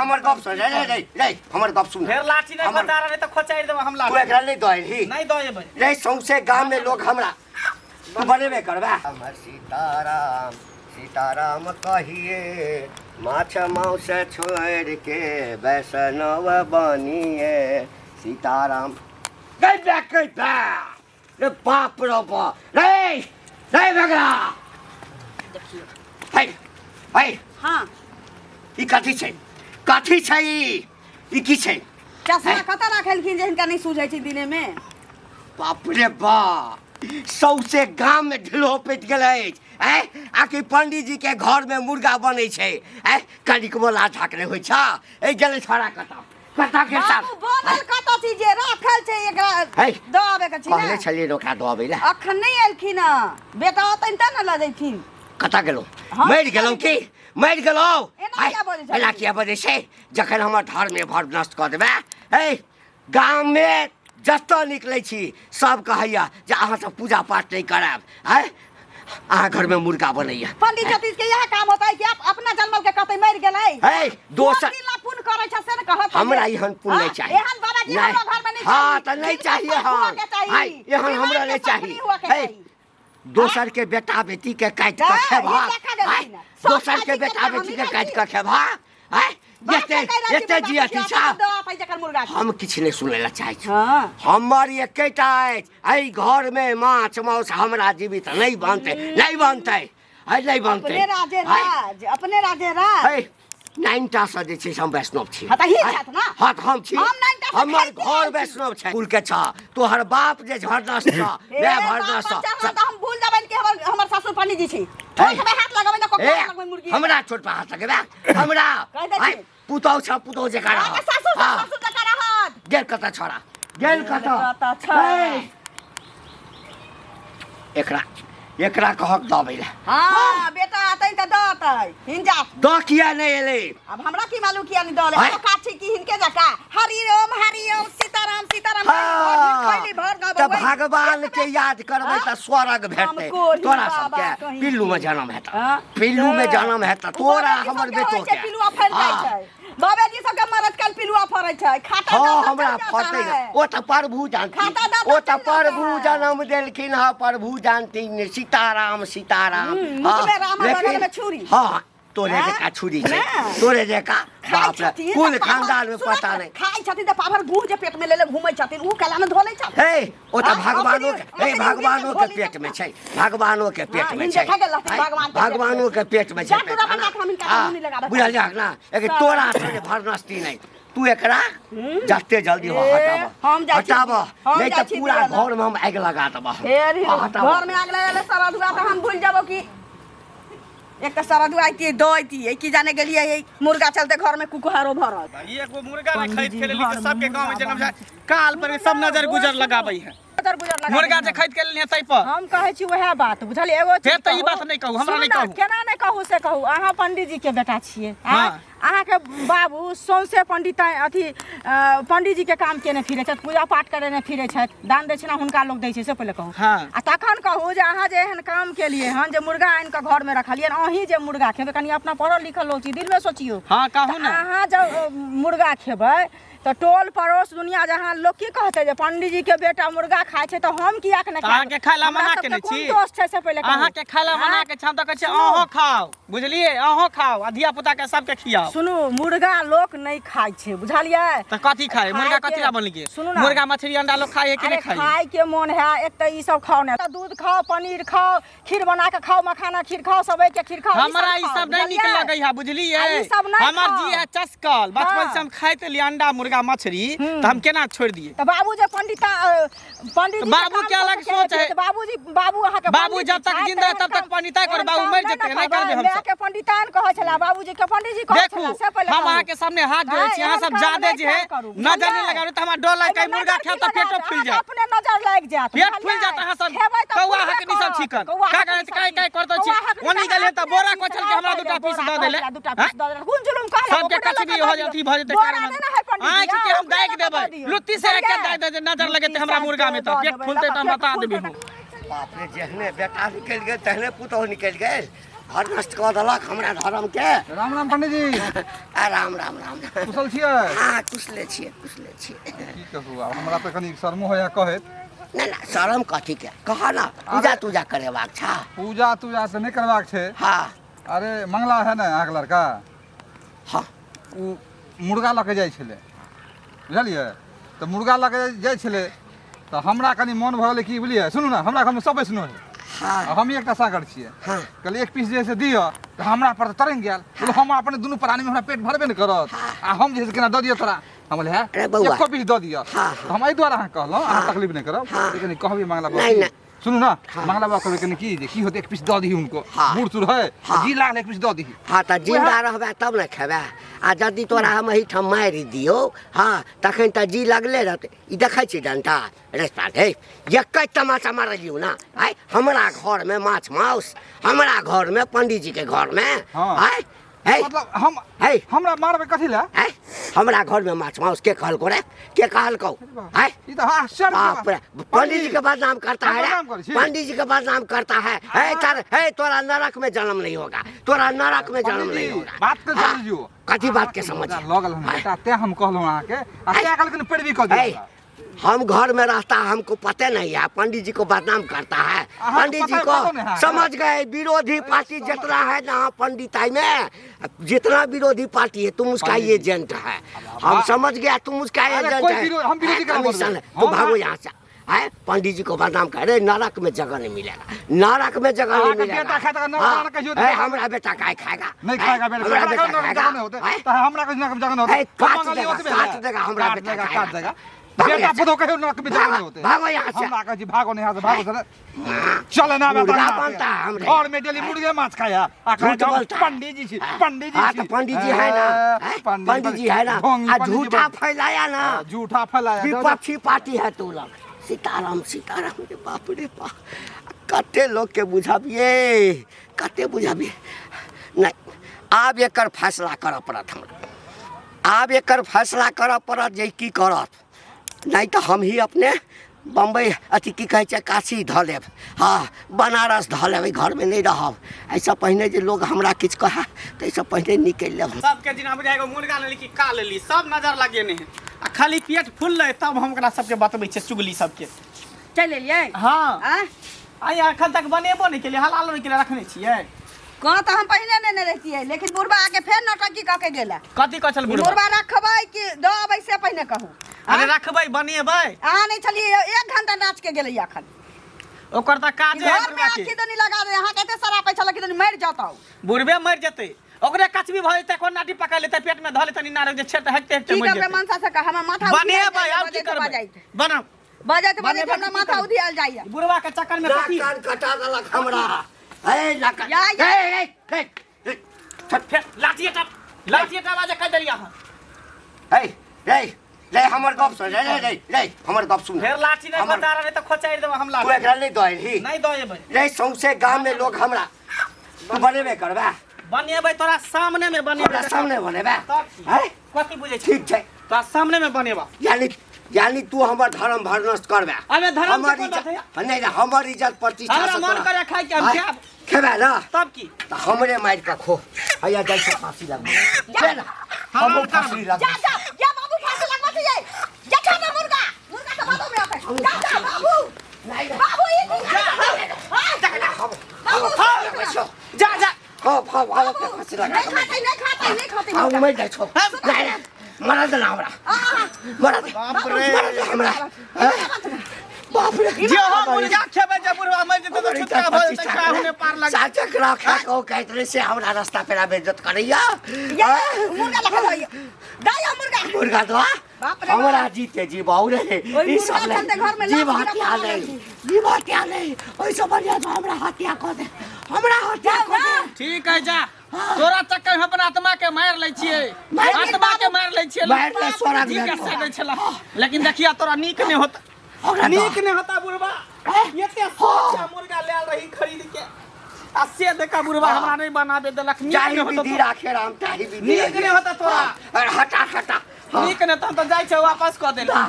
हमर गप सुन रे हमर गप सुन फेर लाठी नहीं बता रहे तो खोचाई देब हम लाठी तू एकरा नहीं दही नहीं दहेबै रे सौसे गांव में लोग हमरा तू बनेबे करबा हमर सीताराम सीताराम कहिए माछ मांस छोड़ के वैष्णव बनिए सीताराम गई रे बाप रे बाप रे बगरा देखियो भाई हां ई कथी छै ई की छै चश्मा कता राखलखिन जे हिनका नहीं सूझै छै दिने में बाप रे बाप सौसे गांव में ढिलो पेट गेल है आकि पंडित जी के घर में मुर्गा बनै छै कनिक बोला ठाकरे होइ छ ए गेले छोरा कता के साथ बनल कता चीज जे राखल छै एकरा दबे के छै ना कहले छलिए रोका दबे ला अखन नहीं एलखिन बेटा ओतन त न ल जैथिन कता गेलो मरि गेलो की मरि गेलो एना किया बजे छै जखन हमर धर्म में भर नष्ट क देबे गांव में जतो निकलै छी सब कहैया जे अहाँ सब पूजा पाठ नहीं करब अहाँ घर में मुर्गा बनैया पंडित जी के यह काम होता है कि आप अपना जन्मल के कतै मरि गेलै दोसर पुण्य करे छ से न कहत हमरा एहन पुण्य नहीं चाहिए एहन बाबाजी हमरा घर में नहीं हां त नहीं चाहिए हां एहन हमरा नहीं चाहिए दोसर के बेटा बेटी के काट के खेबा दोसर के बेटा बेटी के काट के खेबा एते जियती छ हम किछ नहीं सुनै ला चाहै छी हमर एकेटा अछि घर में माछ मांस हमरा जीवित नहीं बनतै अपने राजे राज 9टा से जे छै हम वैष्णव छी ह त ही छत ना हां हम छी हम 9टा हमर घर वैष्णव छै कुल के छ तोहर बाप जे झरदस छ वे भरदस छ त हम भूल जाबन के हमर ससुर पंडित जी छी ठोक में हाथ लगाबै न कोकरा लगबै मुर्गी हमरा छोट पे हाथ लगबे हमरा पुतौ छ पुतौ जे करा ससुर जका रहत गेल कता छोरा गेल कता एकरा कहक दबै ला हां बेटा आतै त दतै हिंजा द किया नहीं एले अब हमरा की मालूम किया नहीं दले हम काठी की हिनके जका हरि ओम सीताराम सीताराम खैली भर गब त भगवान के याद करबै त स्वर्ग भेटतै तोरा सबके पिल्लू में जन्म हेता पिल्लू में जन्म हेता तोरा हमर बेटो के पिल्लू फैल जाय छै बाबे जी सबके मरद कल पिलुआ फरै छै खाता हमरा फटै ओ त प्रभु जानती ओ त प्रभु जन्म देलखिन ह प्रभु जानती सीताराम मुझे राम बगल में छुरी हां तोरे जका छुरी छै तोरे जका बाप रे कुल खानदान में पता नहीं खाइ छथिन त पाभर बूढ़ जे पेट में लेले घुमै छथिन उ कला में धोलै छ ओ त भगवानो के पेट में छै भगवानो के पेट में छै भगवानो के पेट में छै बुझलिया ना एक तोरा से भरनस्ती नहीं तू एकरा जते जल्दी हो हटाबो नहीं त पूरा घर में हम आग लगा देबो घर में आग लगाले सारा दुआ त हम भूल जाबो कि एक त सारा दुआ आइती दइती की जाने गेलिए मुर्गा चलते घर में कुकुहारो भरत एगो मुर्गा में खरीद के लेली त सबके गांव में जन्म काल पर सब नजर गुजर लगाबै है मुर्गा जे खरीद के लेली तै पर हम कहै छी वह बात बुझल एगो फेर त ई बात नहीं कहू हमरा नहीं कहू केना नहीं कहू से कहू अहाँ पंडित जी के बेटा छिए अहाँ के बाबू सौंसे पंडित अथी पंडित जी के काम केने फिरे छथि पूजा पाठ करे ने फिरे छथि दान दक्षिणा हुनका लोग दै छै से पहिले कहू आ तखन कहू जे अहाँ जे एहन काम के लिए हन जे मुर्गा आइन के घर में रखलिए अहीं जे मुर्गा खेबै कनी अपना पढ़ल लिखल लोग छी दिल में सोचियो हां कहू ना अहाँ जब मुर्गा खेबै तो टोल पड़ोस दुनिया जहां लोग की कहते जे पंडित जी के बेटा मुर्गा खाय छै तो हम किया के नहीं अहाँ के खाला मना के नहीं छी दोस्त छै से पहिले अहाँ के खाला मना के छम त कहै छै अहो खाओ बुझलिए अहो खाओ आ धिया पुता के सबके खियाओ सुनू मुर्गा लोग नहीं खाय छै बुझलिए त कथि खाय मुर्गा कथि ला बन के मुर्गा मछली अंडा लोग खाय है कि नहीं खाय खाय के मन है एक त ई सब खाओ ना दूध खाओ पनीर खाओ खीर बना के खाओ मखाना खीर खाओ सबई के खीर खाओ हमरा ई सब नहीं निक लगै है बुझलिए हमर जी है चस्कल बचपन से हम खाइते लिए अंडा मुर्गा मछली तो हम केना छोड़ दिए तो बाबू जे पंडित बाबू के अलग सोच है बाबू अहाँ के बाबू जब तक जिंदा है तब तक पंडिताई कर बाबू मर जेते नहीं करबे हम सब के पंडितान कहै छला बाबूजी के पंडित जी कहै छला से पहिले हम अहाँ के सामने हाथ जोड़ै छी अहाँ सब जादे जे है नजर नहीं लगाबै त हमरा डर लागे मुर्गा खा त पेटो फूल जाय अपने नजर लाग जात पेट फूल जात अहाँ सब कौआ अहाँ के निसब छिकन का कहै काय करतो छी ओनी गेले त बोरा कोचल के हमरा दूटा पीस द देले दूटा पीस द देले कुन जुलुम कहला सबके कचबी हो जती भ जते कारण आंख के हम गाय देबै लुत्ती से एक दाय दे नजर लगे ते हमरा मुर्गा में त पेट फूलते त हम बता देबे बाप रे जहने बेटा निकल गेल तहने पुतौ निकल गेल घर नष्ट कऽ देलक हमरा धर्म के। राम राम पंडित जी। राम राम राम। कुशल छियै? हाँ कुशले छियै कुशले छियै। की कहू आब हमरा तऽ कनी शर्मो होइया कहैत। नहीं ना शर्म कथी के कह ना पूजा तूजा करेबाक छा। पूजा तूजा तऽ नहि करबाक छै। हाँ अरे मंगला है ने अहाँके लड़का हाँ ओ मुर्गा लऽ के जाइ छलै बुझलियै तऽ मुर्गा लऽ के जाइ छलै तऽ हमरा कनि मोन भऽ गेलै कि बुझलियै सुनू ने हमरा घरमे सब बैसनो है हाँ हम ही एकटा सागर छियै हाँ कहलियै एक पीस जे है से दिअ तऽ हमरा पर तऽ तरंग गेल हम अपने दुनू प्राणीमे हमरा पेट भरबे नहि करत आ हम जे है से केना दऽ दिअ तोरा हम बोले है अरे बौआ। एको पीस दऽ दिअ हाँ, तऽ हम एहि दुआरे अहाँ कहलहुँ अहाँ तकलीफ नहि करब हाँ। लेकिन कहबै मंगला बाबा नहीं, नहीं। सुनू ना मंगला बाबा कहबै कनि की होतै एक पीस दऽ दिही उनको हाँ। बूढ़ सूढ़ है हाँ। जी लागल एक पीस दऽ दिही हाँ तो जिंदा रहबे तब न खेबे आ यदि तोरा हम एहिठाम मारि दियौ हाँ तखन तऽ जी लगले रहतै। ई देखै छी डंटा रेस्पाट हे एकै तमाचा मारलियौ ना आइ हमरा घरमे माछ माउस हमरा घरमे पंडित जी के घरमे हाँ। आइ हे मतलब हम हे हमरा मारबै कथी लए आइ हमरा घरमे माछ माउस के कहलको रे के कहलको आइ ई तऽ आश्चर्य बाप रे पंडित जी के बदनाम करता है बदनाम करै छी? पंडित जी के बदनाम करता है हे तोरा नरक में जन्म नहीं होगा तोरा नरक में जन्म नहीं होगा। बात के हाँ, समझियो कथी बात के समझ लगल हम बेटा ते हम कहलहुँ अहाँके आ ते कहलखिन पैरवी कऽ दियौ हम घर में रहता हमको पता नहीं है पंडित जी को बदनाम करता है। हाँ, पंडित जी पता को नहीं है। समझ गए विरोधी पार्टी जितना है ना पंडिताई में जितना विरोधी पार्टी है तुम उसका एजेंट है। हम समझ गया तुम उसका अरे एजेंट कोई है। हम विरोधी का बोल रहे हैं। तो हाँ, भागो यहाँ से है पंडित जी को बदनाम करे नरक में जगह नहीं मिलेगा नरक में जगह नहीं अहाँके मिलेगा। बेटा खाएगा, नरक हाँ, में कहियो है, हमरा बेटा काय खाएगा नहीं खाएगा बेटा हमरा बेटा जगह खाएगा नहीं होते है? तो हमरा कुछ ना जगह नहीं है, होते काट देगा हमरा काट बेटा देगा खाएगा। काट देगा भागो बेटा यहाँ से। पुतो कहियो नरक में जगह नहीं होते भागो यहाँ से। हम आका जी भागो नहीं यहाँ से भागो चले चले ना बेटा मुर्गा बनता है हमरे। और में डेली मुर्गे माछ खाया झूठ बोलता है। पंडित जी छी पंडित जी हाँ छी तो पंडित जी है ना है? पंडित जी है ना ढोंगी आ पंडित जी झूठा फैलाया ना झूठा फैलाया विपक्षी पार्टी है तू लोग सीताराम सीताराम रे बाप रे बाप कते लोग के बुझाबिए कते बुझाबिए नहीं आब एकर फैसला करऽ पड़त हमरा आब एकर फैसला करऽ पड़त जे की करत नहीं तो हम ही अपने बम्बई अथी की कहै छै काशी धऽ लेब हाँ बनारस धऽ लेब घर में नहीं रहब ऐसा पहले जे लोग हमरा किछु कहे तो ऐसा पहले निकलि लेब। सबके जिना बुझाएगो मुर्गा लेली कि का लेली सब नजर लगेने है आ खाली पेट फुलले तब हम ओकरा सबके बतबै छियै चुगली सबके चल एलियै हाँ आँ? आइ एखन तक बनेबो नहीं केलिए हलालो नहीं केलिए रखने छियै कहाँ तऽ हम पहिने नहि रहतियै लेकिन बुढ़बा आके फेर नौटंकी कऽ के गेला कथी कह छल बुढ़बा मुर्गा रखबै कि दऽ अबै से पहिने कहू अरे रखबै बनेबै अहाँ नहीं छलियै 1 घंटा नाच के गेलै अखन ओकर त काजे है घर में बुढ़बा के आखी दनी लगा दे अहाँ कहते सारा पैसा लगी दनी मरि जाता बुढ़बे मर जेतै ओकरे कचबी भ जेतै कोन नाटी पका लेतै पेट में धऽ लेतै निनार जे छेट हेकते हेकते की मर करबै जेतै मनसा से का हमर माथा बनेबै आब की करबै बनाओ बजाइत बनेबै हमरा की माथा करबै? उधियाल जाइए बुढ़बा के चक्कर में कथी कान कटा देलक हमरा ए लका या, या। फेर लाठिए टाला जे कह देलियै अहाँ ए रे रे हमर गप सुन रे रे रे हमर गप सुन फेर लाठी नहीं हमर- बता रहे त खोचाइ देब हम तू लाठी एकरा नहीं दही नहीं दएबै रे सौंसे गांव में लोग हमरा तू बनेबे करबा बनेबै तोरा सामने में हमरा बनेबै सामने बनेबा तब की? है कथी बुझै छी ठीक छै तोरा सामने में बनेबा यानी तू हमर धर्म भरनष्ट करबे अबे धर्म हमर के कोन बात है? नहीं नहीं हमर इज्जत प्रतिष्ठा हमरा से मन तोरा- करे खाइ के हम आय, खाएब खेबे ना तब की तो हमरे मार के खो हैया जाय से फांसी लगबे चल हम फांसी जा लगबे जा या बाबू फांसी लगवा दिए जा खा ना मुर्गा मुर्गा तो बाबू में आता है जा जा बाबू नहीं बाबू ये जा जा हो के फांसी लगा नहीं खाते हम मैं जाय छो नहीं मरा दे ना हमरा मरा दे बाप रे हमरा बाप रे जे हो मुर्गा खेबै जे बुढ़वा मर जेतै त छुटका भ जेतै काहू ने पार लग साचक रखा को कहतरे से हमरा रास्ता पे बेइज्जत करैया ये मुर्गा लगा दो दाया मुर्गा मुर्गा दो बाप रे हमरा जीते जी बाउरे ओइ ई सब मुर्गा चलते घर में जी लाश हत्या गिरा नहीं जी हत्या नहीं ओइ सब बढ़िया तो हमरा हत्या कर दे हमरा हत्या कर दे ठीक है जा तोरा चक्कर में अपन आत्मा के मार लै छियै आत्मा के मार लै छियै मार ले सोरा जी में के से दै छला लेकिन देखिया तोरा नीक नहीं होता हमरा नीक नहीं होता बुढ़वा एते सोचा मुर्गा ले रही खरीद के आ से देखा बुढ़वा हमरा नहीं बनाबे देलक नीक जाहि नहीं विधि होता राखे राम ताहि विधि नीक नहीं होता तोरा अरे हटा हटा नीक नहीं तो जाय छै वापस क देला